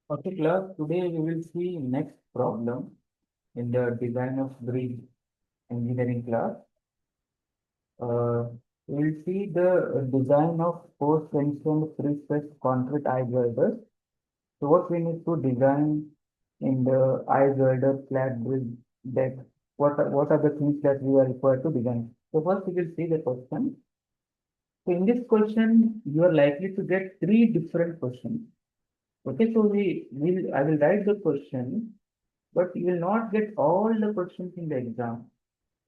Okay, class. Today we will see next problem in the design of bridge engineering class. We will see the design of post-tension pre-stressed concrete eye girders. So what we need to design in the eye girder flat bridge deck. What are the things that we are required to design? So first we will see the question. So in this question, you are likely to get three different questions. Okay, so I will write the question, but you will not get all the questions in the exam.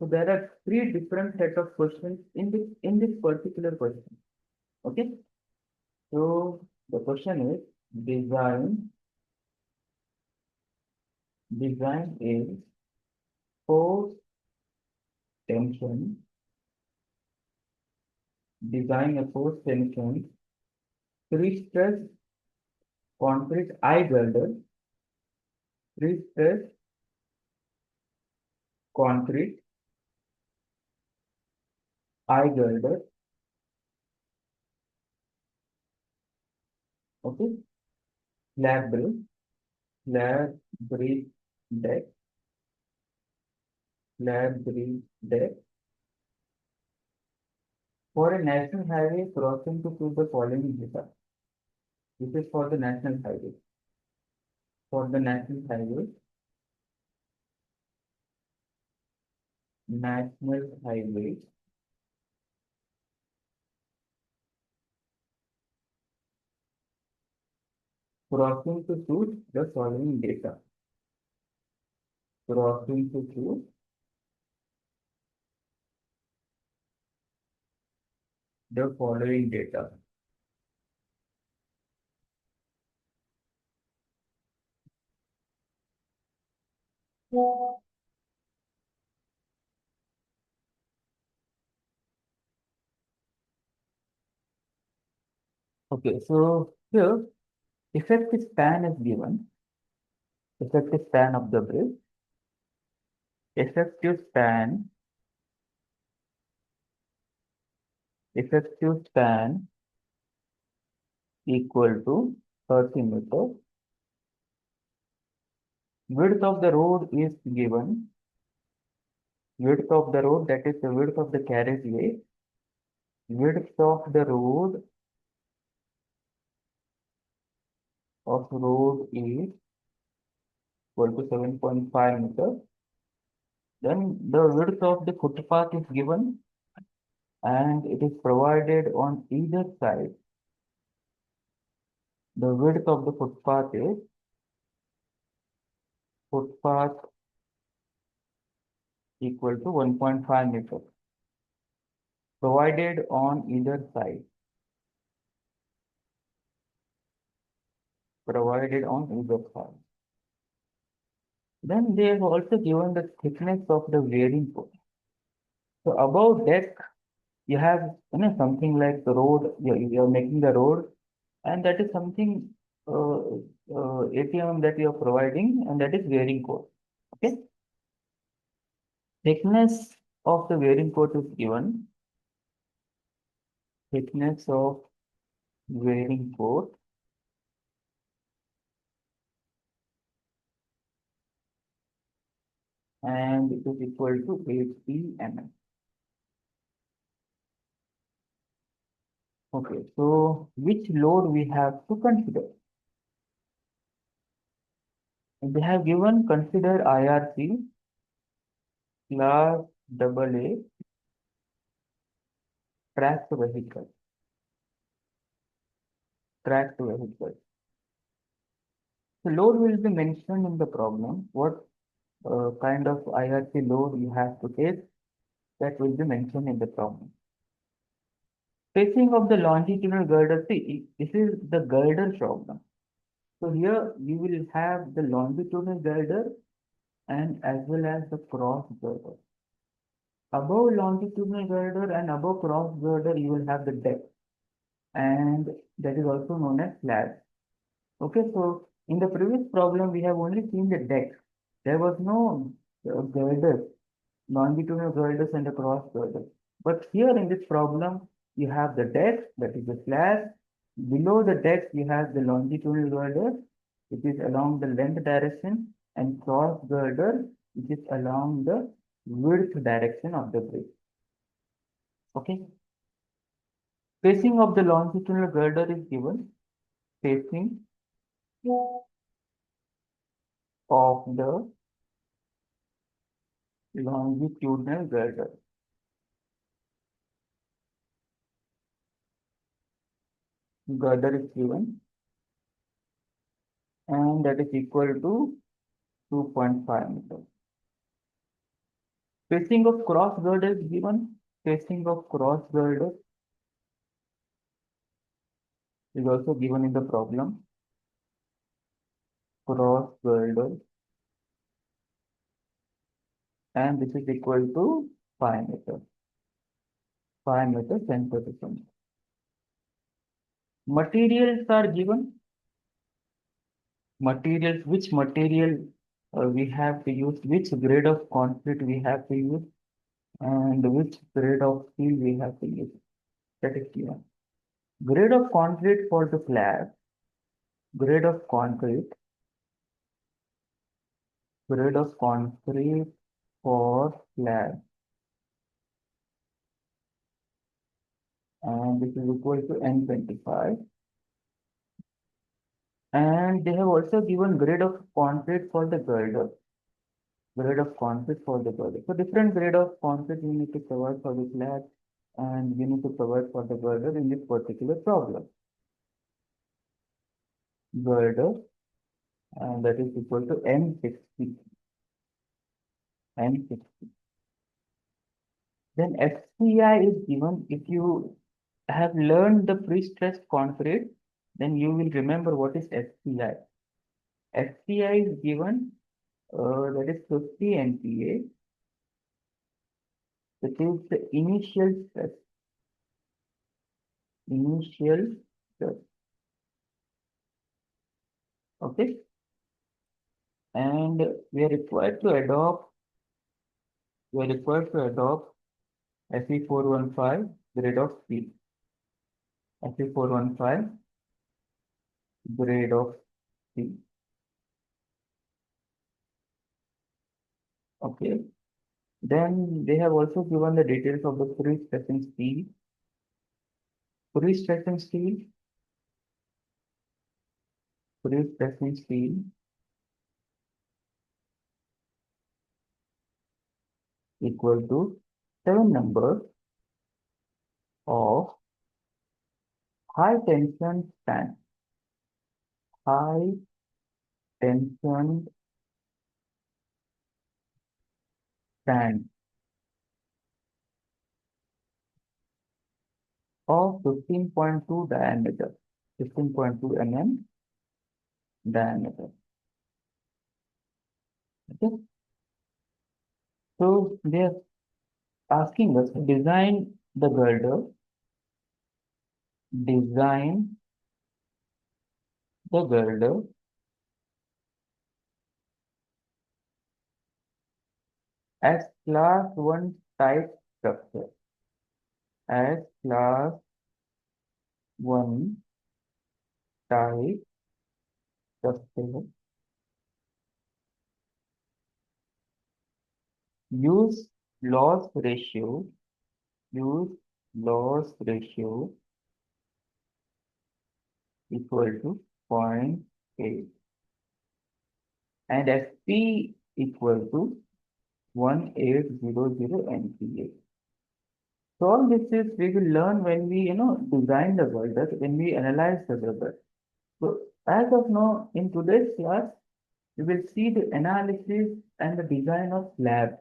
So there are three different set of questions in this particular question. Okay. So the question is design design is post tension design a post tension pre-stress concrete eye girder pre-stress concrete eye girder. Okay. Slab bridge slab bridge deck slab bridge deck for a national highway crossing to prove the following data. This is for the national highway. For the national highway crossing to suit the following data. Crossing to suit the following data. Okay, so here effective span is given. Effective span of the bridge. Effective span. Effective span equal to 30 meters. Width of the road is given. Width of the road, that is the width of the carriageway. Width of the road is equal to 7.5 meters. Then the width of the footpath is given and it is provided on either side. The width of the footpath equal to 1.5 meters. Provided on either side. Provided on either side. Then they have also given the thickness of the wearing post. So above deck, you have something like the road. You're making the road, and that is something ATM that you are providing, and that is wearing coat. Okay. Thickness of the wearing coat is given. Thickness of wearing coat and it is equal to 80 mm. Okay, so which load we have to consider? They have given consider IRC class AA tracked vehicle. Tracked vehicle. The load will be mentioned in the problem. What kind of IRC load you have to take, that will be mentioned in the problem. Spacing of the longitudinal girder. See, this is the girder problem. So here you will have the longitudinal girder and as well as the cross girder. Above longitudinal girder and above cross girder, you will have the deck, and that is also known as slab. Okay, so in the previous problem, we have only seen the deck. There was no girders, longitudinal girders and the cross girders. But here in this problem, you have the deck, that is the slab. Below the deck, you have the longitudinal girder, which is along the length direction, and cross girder, which is along the width direction of the bridge. Okay. Spacing of the longitudinal girder is given. Spacing of the longitudinal girder. Girder is given, and that is equal to 2.5 meters. Spacing of cross girder is given. Spacing of cross girder is also given in the problem. Cross girder, and this is equal to 5 meters. 5 meters 10%. Materials are given. Materials, which material we have to use, which grade of concrete we have to use, and which grade of steel we have to use. That is given. Grade of concrete for the slab, grade of concrete, grade of concrete for slab, and this is equal to N25. And they have also given grade of concrete for the girder. Grade of concrete for the girder. So different grade of concrete we need to provide for the slab, and we need to provide for the girder in this particular problem. Girder, and that is equal to N60. N60. Then FCI is given. If you have learned the pre-stressed concrete, then you will remember what is FCI. FCI is given, that is 50 MPa, which is the initial stress. Initial stress. Okay. And we are required to adopt Fe415 grade of steel. Fe415 grade of steel. Okay. Then they have also given the details of the pre-stressing steel. Pre-stressing steel, pre-stressing steel equal to 7 numbers of high tension span. High tension span of 15.2 diameter, 15.2 mm diameter. Okay. So they are asking us to design the girder, design the girder as class 1 type structure, as class 1 type structure. Use loss ratio, use loss ratio equal to 0.8, and FP equal to 1800 MPa. So all this is we will learn when we design the girder, when we analyze the girder. So as of now, in today's class, we will see the analysis and the design of slab.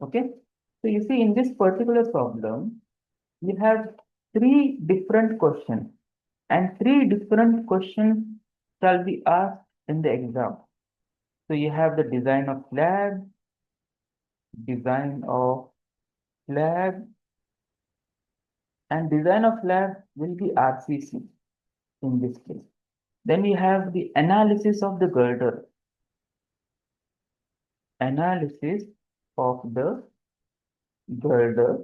Okay. So you see in this particular problem, we have three different questions, and three different questions shall be asked in the exam. So you have the design of slab, design of slab, and design of slab will be RCC in this case. Then we have the analysis of the girder, analysis of the girder,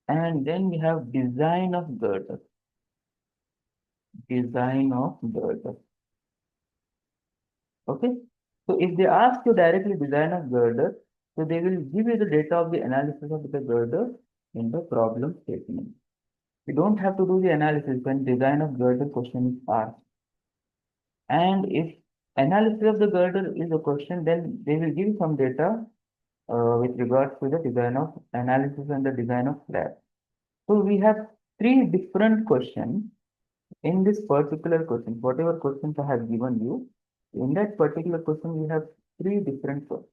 and then we have design of girder. design of girder. Okay. So if they ask you directly design of girder, so they will give you the data of the analysis of the girder in the problem statement. You don't have to do the analysis when design of girder question is asked. And if analysis of the girder is a question, then they will give some data with regards to the design of analysis and the design of slab. So we have three different questions in this particular question. Whatever questions I have given you, in that particular question, we have three different questions.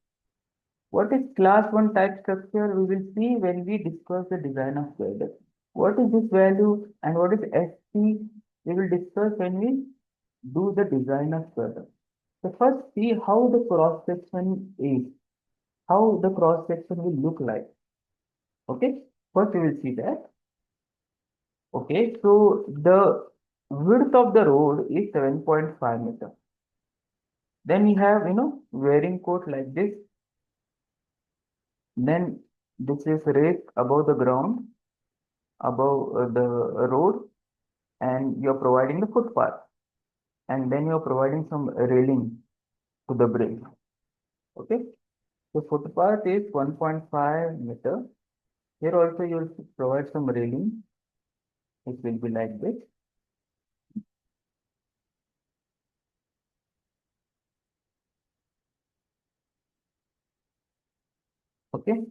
What is class 1 type structure? We will see when we discuss the design of girder. What is this value and what is SC? We will discuss when we do the design of girder. So first see how the cross section is, how the cross section will look like. Okay, first we will see that. Okay, so the width of the road is 7.5 meter. Then we have, wearing coat like this. Then this is raised above the ground, above the road, and you're providing the footpath. And then you're providing some railing to the bridge. Okay, so footpath is 1.5 meter. Here also you'll provide some railing. It will be like this. Okay,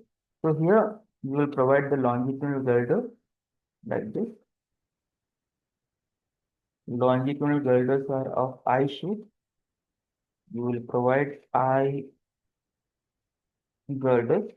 so here you will provide the longitudinal girder like this. Longitudinal girders are of I shape. You will provide I girders.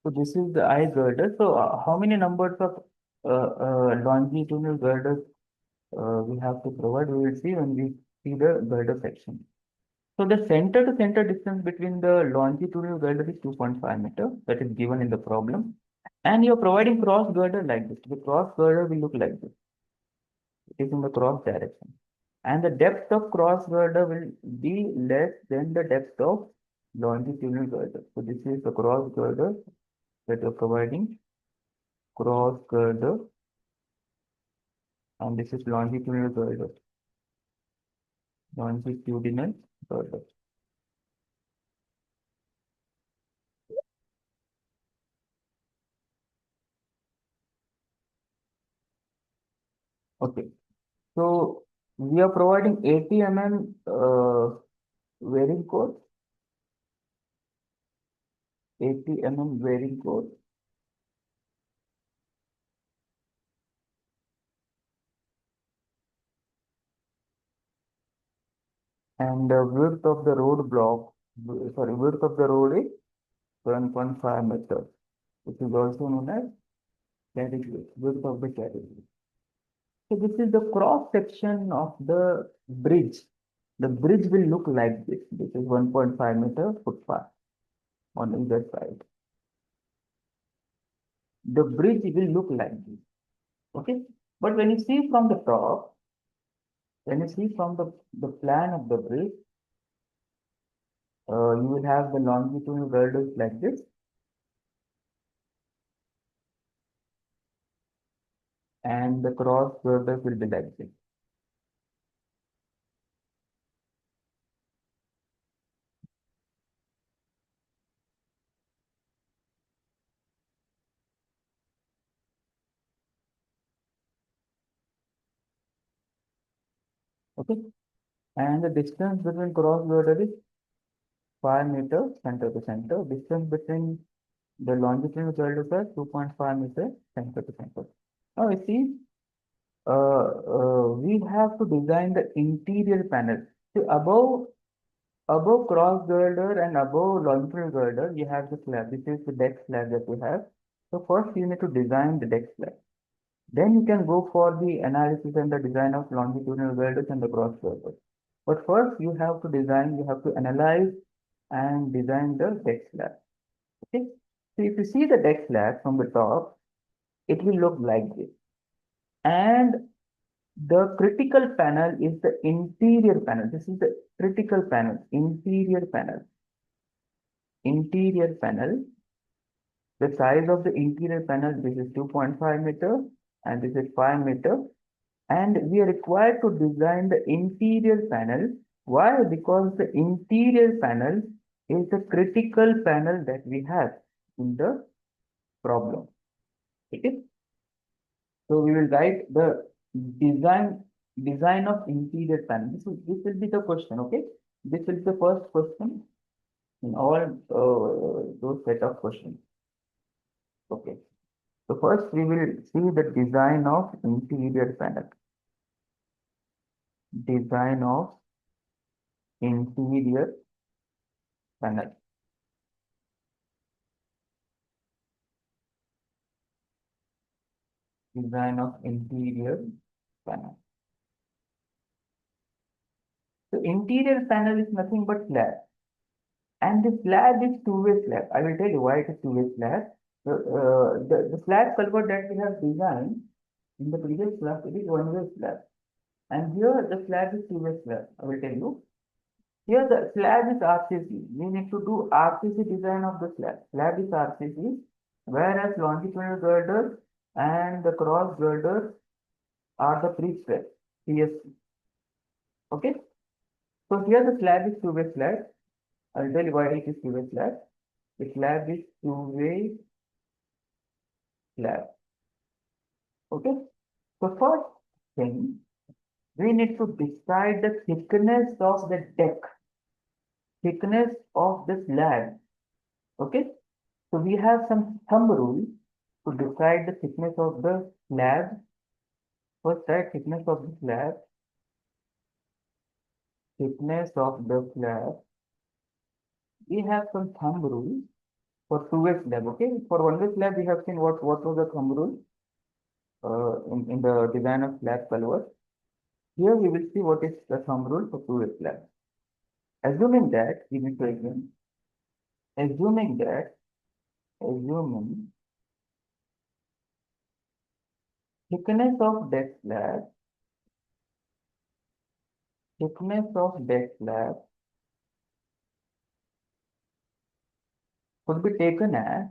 So this is the I girder. So how many numbers of longitudinal girders we have to provide? We will see when we see the girder section. So the center to center distance between the longitudinal girder is 2.5 meter. That is given in the problem. And you're providing cross girder like this. The cross girder will look like this. It is in the cross direction. And the depth of cross girder will be less than the depth of longitudinal girder. So this is the cross girder that you're providing, cross girder, and this is longitudinal girder, longitudinal girder. Okay, so we are providing 80 wearing cord, 80 wearing cord, and the width of the road block, sorry, width of the road is 7.5 meters, which is also known as carriage width of the carriage. So this is the cross section of the bridge. The bridge will look like this. This is 1.5 meter footpath on either side. The bridge will look like this. Okay. But when you see from the top, when you see from the plan of the bridge, you will have the longitudinal girders like this. And the cross girders will be like this. Okay. And the distance between cross girder is 5 meters center to center. Distance between the longitudinal girders are 2.5 meters center to center. Now you see, we have to design the interior panel. See, above cross girder and above longitudinal girder, you have the slab. This is the deck slab that we have. So first you need to design the deck slab. Then you can go for the analysis and the design of longitudinal girders and the cross girders. But first you have to design, you have to analyze and design the deck slab. Okay. So if you see the deck slab from the top, it will look like this. And the critical panel is the interior panel. This is the critical panel, interior panel. Interior panel. The size of the interior panel, this is 2.5 meter and this is 5 meter. And we are required to design the interior panel. Why? Because the interior panel is the critical panel that we have in the problem. Okay. So we will write the design of interior panel. This will be the question. Okay. This is the first question in all those set of questions. Okay. So first we will see the design of interior panel. Design of interior panel. Design of interior panel. So interior panel is nothing but slab. And the slab is two-way slab. I will tell you why it is two-way slab. The slab culvert that we have designed in the previous class, it is one-way slab. And here the slab is two-way slab. I will tell you. Here the slab is RCC. We need to do RCC design of the slab. Slab is RCC, whereas longitudinal girders and the cross girders are the pre-stress, PSC. Okay. So here the slab is two-way slab. I'll tell you why it is two-way slab. The slab is two-way slab. Okay. So first thing, we need to decide the thickness of the deck, thickness of the slab. Okay. So we have some thumb rule to decide the thickness of the slab. First, write thickness of the slab. Thickness of the slab. We have some thumb rule for two-way slab. Okay. For one-way slab, we have seen what was the thumb rule in the design of slab culvert. Here we will see what is the thumb rule for two-way slab. Assuming that, give me again. Assuming thickness of deck slab, could be taken as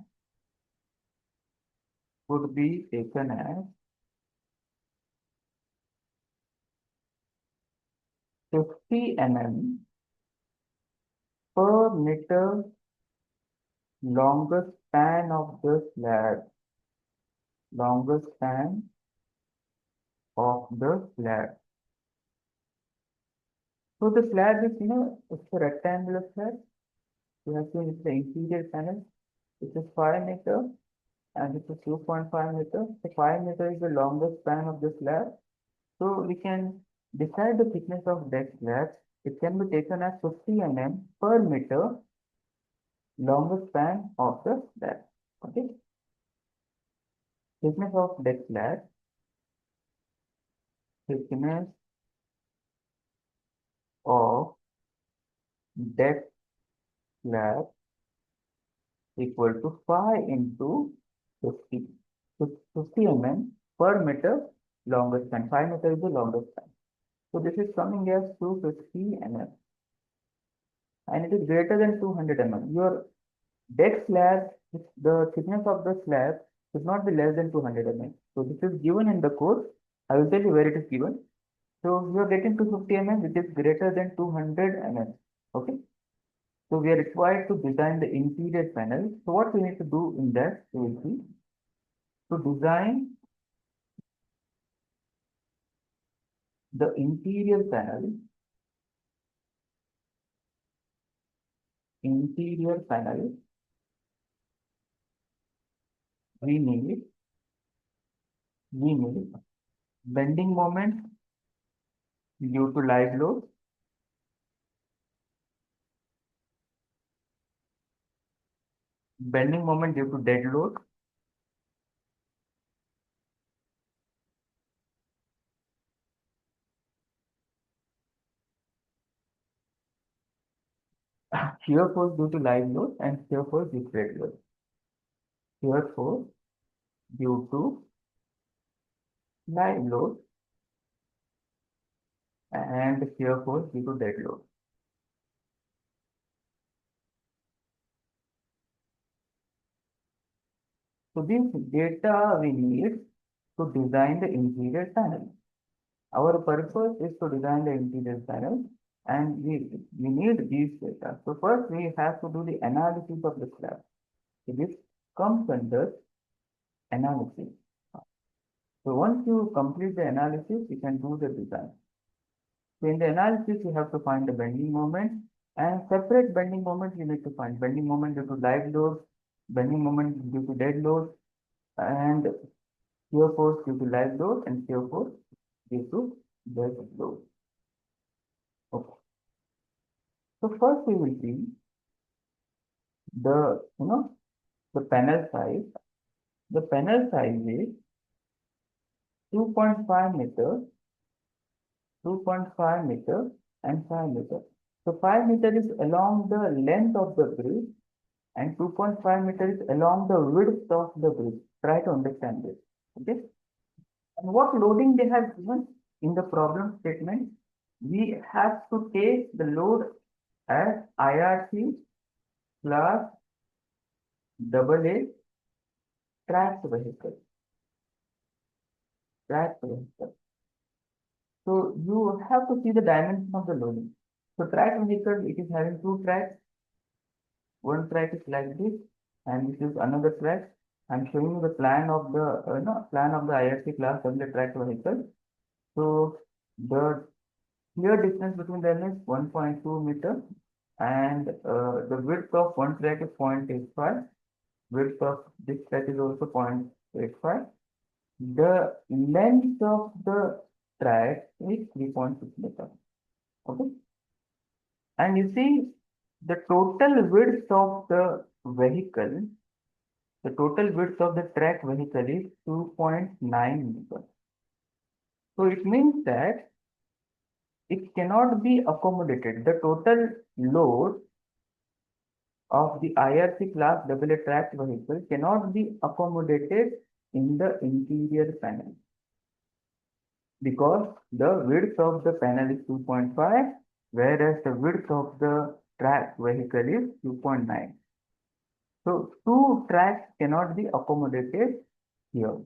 50 mm per meter longest span of the slab. Longest span of the slab. So the slab is, it's a rectangular slab. You have seen it's the interior panel. It is 5 meter and it is 2.5 meter. So 5 meter is the longest span of the slab. So we can decide the thickness of deck slab. It can be taken as 50 mm per meter longest span of the slab. Okay. Thickness of deck slab. Thickness of deck slab equal to 5 into 50. So 50 mm per meter longest span. 5 meter is the longest span. So this is coming as 250 mm. And it is greater than 200 mm. Your deck slab, the thickness of the slab should not be less than 200 mm. So this is given in the code. I will tell you where it is given. So you are getting 250 mm, which is greater than 200 mm. Okay. So we are required to design the interior panel. So what we need to do in that, we will see. To design the interior panel, we need bending moment due to live load, bending moment due to dead load, Shear force due to live load and shear force due to dead load. Shear force due to live load and shear force due to dead load. So this data we need to design the interior panel. Our purpose is to design the interior panel and we need these data. So first we have to do the analysis of the slab. So this comes under analysis. So once you complete the analysis, you can do the design. So in the analysis, you have to find the bending moment and separate bending moment you need to find. Bending moment due to live load, bending moment due to dead load, and shear force due to live load and shear force due to dead load. Okay. So first we will see the the panel size. The panel size is 2.5 meter, 2.5 meter, and 5 meter. So 5 meter is along the length of the bridge and 2.5 meter is along the width of the bridge. Try to understand this. Okay. And what loading they have given in the problem statement? We have to take the load as IRC class AA tracked vehicle. Tracked vehicle. So you have to see the dimension of the loading. So tracked vehicle, it is having two tracks. One track is like this, and this is another track. I'm showing you the plan of the plan of the IRC class double tracked vehicle. So the clear distance between them is 1.2 meter, and the width of one track is 0.85. Width of this track is also 0.85. The length of the track is 3.6 meter. Okay, and you see the total width of the vehicle. The total width of the track vehicle is 2.9 meters. So it means that it cannot be accommodated. The total load of the IRC class AA tracked vehicle cannot be accommodated in the interior panel because the width of the panel is 2.5, whereas the width of the track vehicle is 2.9. So two tracks cannot be accommodated here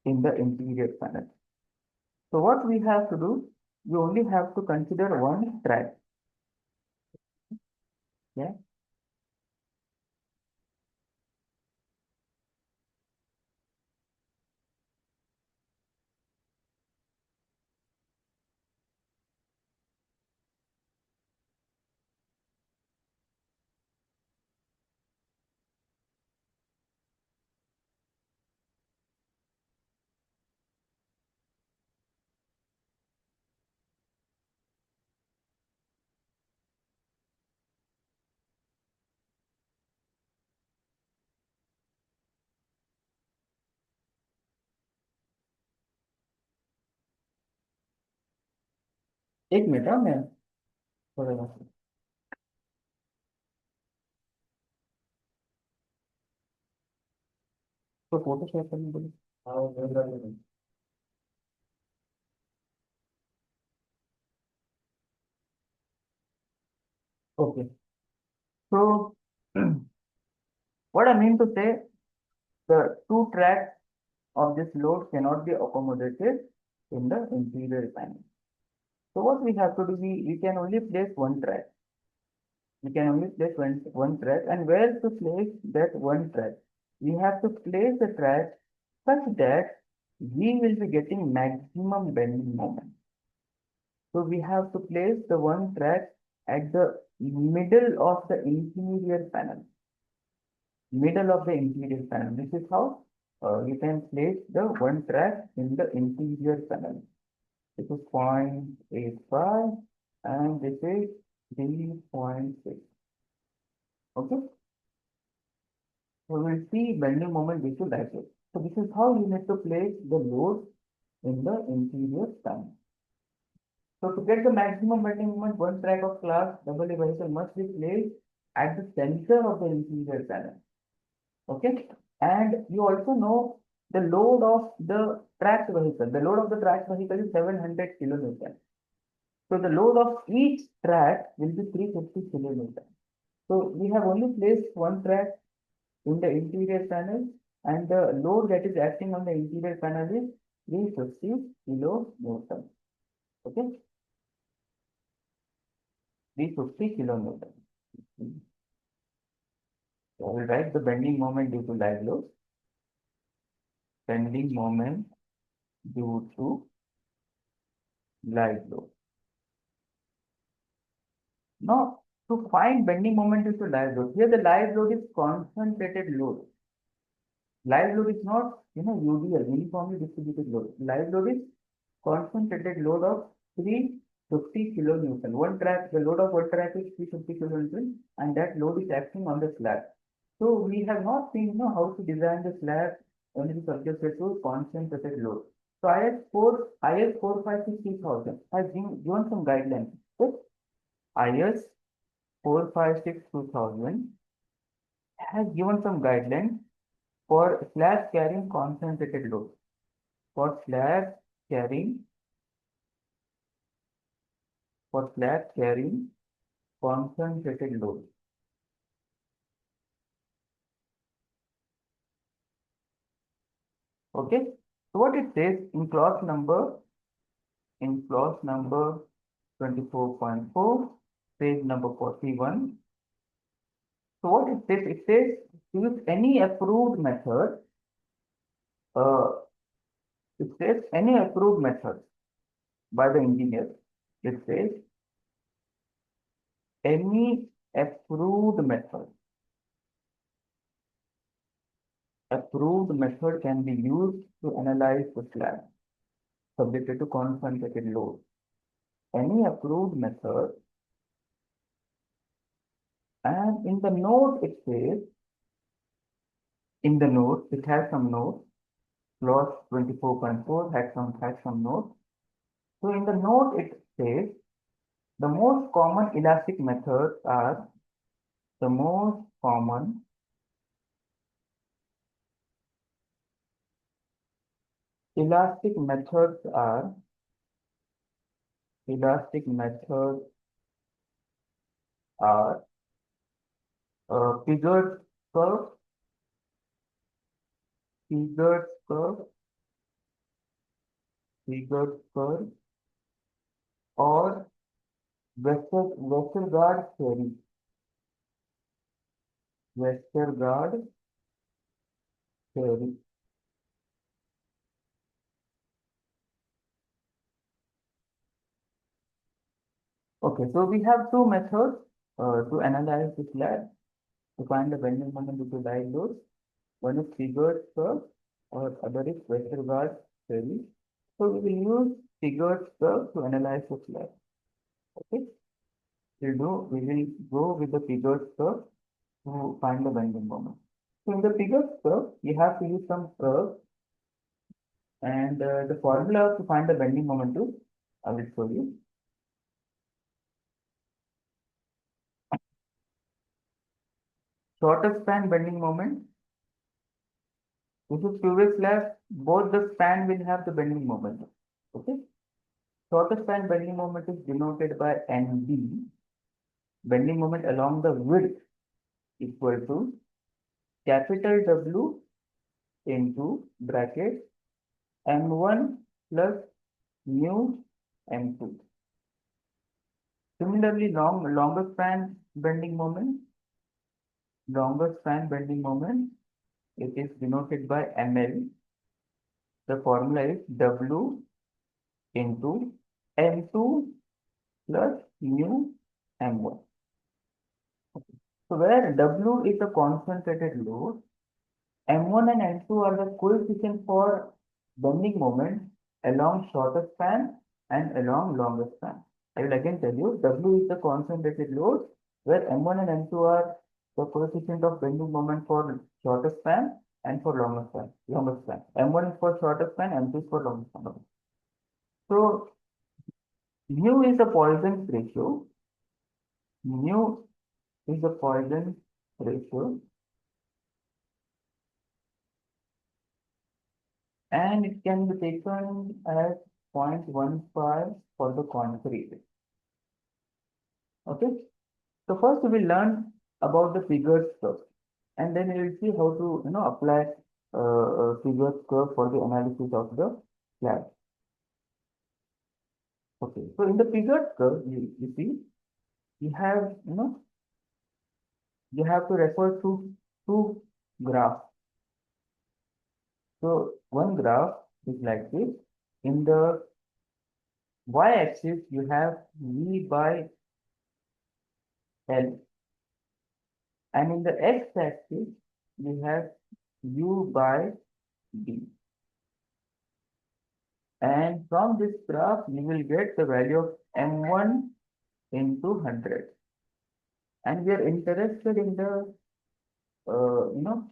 in the interior panel. So what we have to do, you only have to consider one track. Yeah. एक minute हाँ मैं थोड़ा सा तो photo share करने बोले okay. So what I mean to say, the two tracks of this load cannot be accommodated in the interior panel. So what we have to do, we can only place one track. We can only place one track, and where to place that one track? We have to place the track such that we will be getting maximum bending moment. So we have to place the one track at the middle of the interior panel. Middle of the interior panel. This is how you can place the one track in the interior panel. This is 0.85 and this is 3.6. Okay. So we'll see bending moment due to that. So this is how you need to place the load in the interior panel. So to get the maximum bending moment, one track of class AA vehicle must be placed at the center of the interior panel. Okay, and you also know the load of the tracked vehicle. The load of the tracked vehicle is 700 kilonewton. So the load of each track will be 350 kilonewton. So we have only placed one track in the interior panel, and the load that is acting on the interior panel is 350 kilonewton. Okay, 350 kilonewton. So I will write the bending moment due to live load. Bending moment due to live load. Now, to find bending moment due to live load, here the live load is concentrated load. Live load is not, UDL, uniformly distributed load. Live load is concentrated load of 350 kilonewton. One track, the load of one track is 350 kilonewton, and that load is acting on the slab. So we have not seen, how to design the slab only subjected to concentrated load. So IS 456 has given some guidelines. So IS 456 has given some guidelines for slabs carrying concentrated load. For slabs carrying concentrated load. Okay. So what it says in clause number 24.4, page number 41. So what it says use any approved method. It says any approved method by the engineer. It says any approved method. Approved method can be used to analyze the slab subjected to concentrated load. Any approved method, and in the note it says, in the note it has some notes. Clause 24.4 had some notes. So in the note it says the most common elastic methods are the most common elastic methods are figured curve, figured curve, figured curve, or Westergaard theory. Westergaard theory. Okay, so we have two methods to analyze the slab to find the bending moment due to live loads. One is figured curve, or other is Westergaard theory. So we will use figured curve to analyze the slab. Okay, we will go with the figured curve to find the bending moment. So in the figured curve, you have to use some curve, and the formula to find the bending moment is, I will show you. Shorter span bending moment. This is two-way slab. Both the span will have the bending moment. Okay. Shorter span bending moment is denoted by NB. Bending moment along the width equal to capital W into bracket M1 plus mu M2. Similarly, longer span bending moment. It is denoted by ML. The formula is W into M2 plus mu M1. So where W is the concentrated load, M1 and M2 are the coefficients for bending moment along shorter span and along longer span. I will again tell you, W is the concentrated load, where M1 and M2 are the coefficient of bending moment for shorter span and for longer span. M1 is for shorter span, M2 is for longer span. So mu is the Poisson's ratio. Mu is the Poisson ratio, and it can be taken as 0.15 for the concrete. Okay, so first we will learn about the figures curve, and then we will see how to apply figures curve for the analysis of the slab. Okay, so in the figures curve, you see you have you have to refer to two graphs. So one graph is like this. In the y-axis, you have V by L, and in the x-axis, you have U by D. And from this graph, you will get the value of M1 into 100. And we are interested in the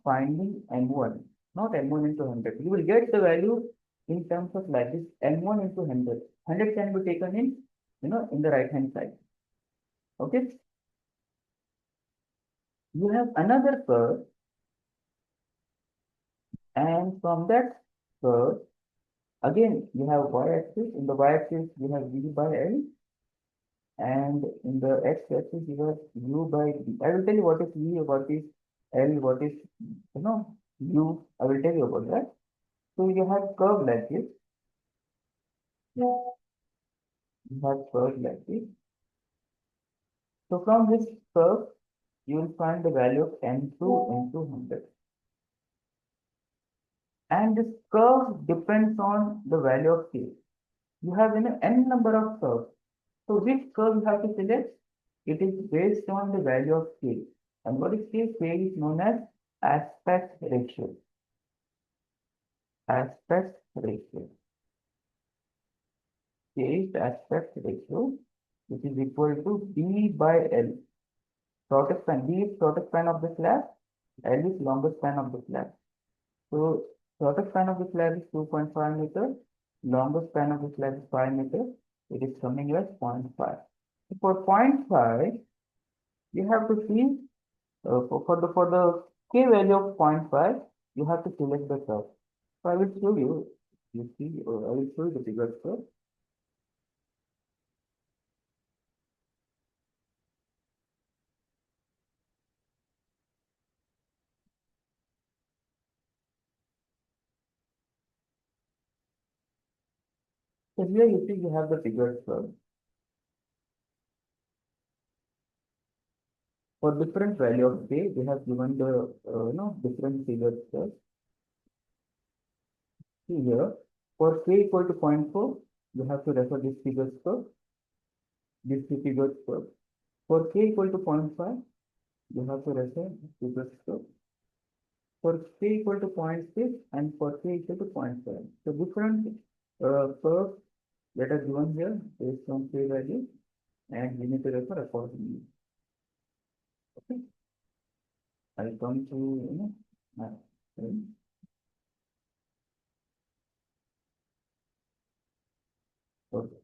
finding M1, not M1 into 100. You will get the value in terms of like this M1 into 100. 100 can be taken in the right hand side. Okay. You have another curve, and from that curve, again, you have y-axis. In the y-axis, you have V by L, and in the x-axis, you have U by D. I will tell you what is V, what is L, what is U. I will tell you about that. So you have curve like this. You have curve like this. So from this curve, you will find the value of M2 into 100. And this curve depends on the value of K. You have n number of curves. So which curve you have to select? It is based on the value of K. And what is K? K is known as aspect ratio. Aspect ratio. K is aspect ratio, which is equal to B by L. Shortest span, B is shortest span of the slab, L is longest span of the slab. So shortest span of the slab is 2.5 meters, longest span of the slab is 5 meters. It is coming as 0.5. For 0.5, you have to see for the k value of 0.5, you have to select the curve. So I will show you. You see, I will show you the figures first. So here you see you have the figures first. For different value of k, we have given the different figures first. See here, for k equal to 0.4, you have to refer this figures first. These two figures first. For k equal to 0.5, you have to refer this figures first. For k equal to 0.6 and for k equal to 0.7. So different curves that are given here based on k value, and we need to refer accordingly. Okay. I'll come to okay.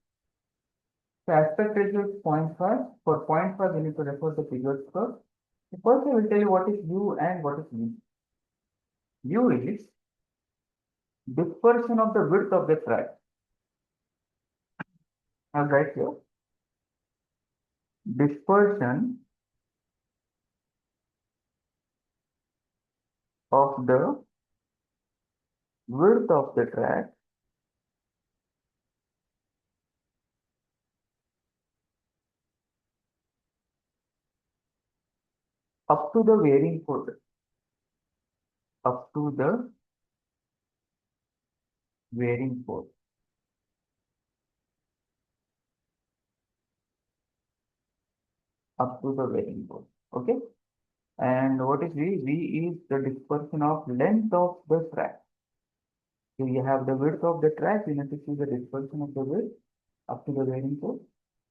So aspect ratio is 0.5. For 0.5, we need to refer the figures first. First, I will tell you what is U and what is V. U is dispersion of the width of the track. I'll write here. Dispersion of the width of the track up to the wearing force. Up to the wearing force. Up to the wearing force. Okay. And what is V? V is the dispersion of length of the track. So you have the width of the track, you need to see the dispersion of the width up to the wearing force.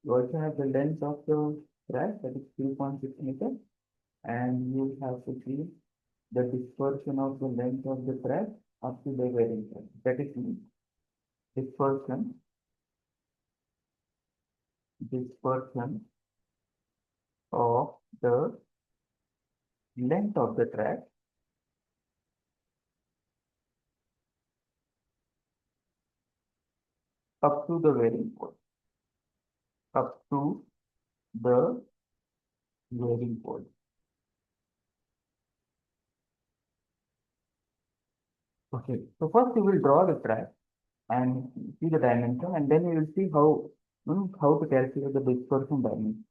You also have the length of the track, that is 3.6 meters, and you have to see the dispersion of the length of the track up to the wearing force. That is dispersion of the length of the track up to the varying point, up to the varying point. Okay, so first we will draw the track and see the dimension, and then we will see how to calculate the dispersion dimension.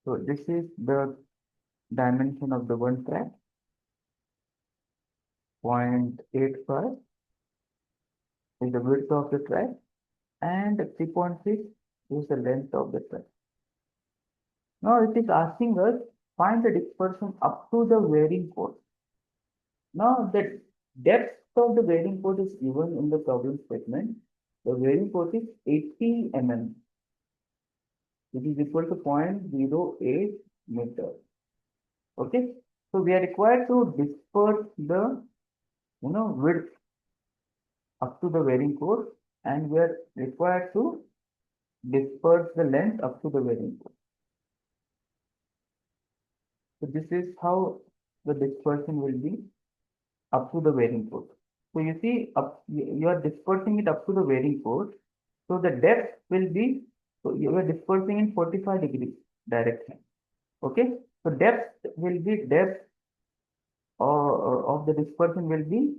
So this is the dimension of the one track, 0.85 is the width of the track, and 3.6 is the length of the track. Now it is asking us find the dispersion up to the varying point. Now the depth of the varying point is given in the problem statement. The varying point is 80 mm. It is equal to 0.08 meter. Okay. So we are required to disperse the width up to the varying point, and we are required to disperse the length up to the varying point. So this is how the dispersion will be up to the varying point. So you see, you are dispersing it up to the varying point. So the depth will be, so you are dispersing in 45 degree direction. Okay. So depth of the dispersion will be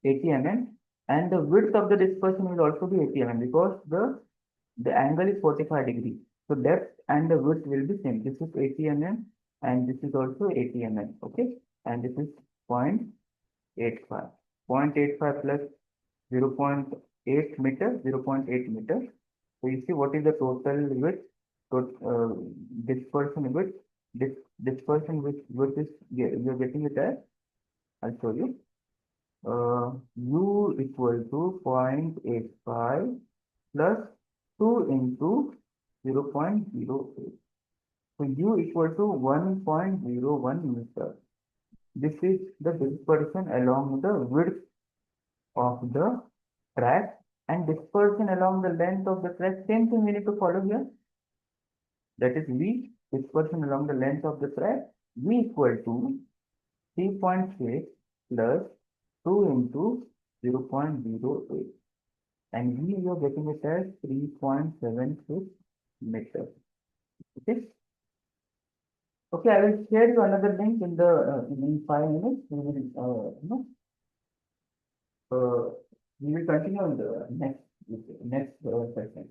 80 mm, and the width of the dispersion will also be 80 mm because the angle is 45 degree. So depth and the width will be same. This is 80 mm and this is also 80 mm. Okay. And this is 0.85. 0.85 plus 0.8 meter, 0.8 meter. So you see what is the total width, dispersion width. Dispersion width is, you're getting it as, I'll show you. U equal to 0.85 plus 2 into 0.08. So U equal to 1.01 meter. This is the dispersion along the width of the track, and dispersion along the length of the track. Same thing we need to follow here. That is V, dispersion along the length of the track. V equal to 3.6 plus 2 into 0.08. And V, you are getting it as 3.76 meters. Okay. Okay, I will share you another link in 5 minutes. We will continue in the next session.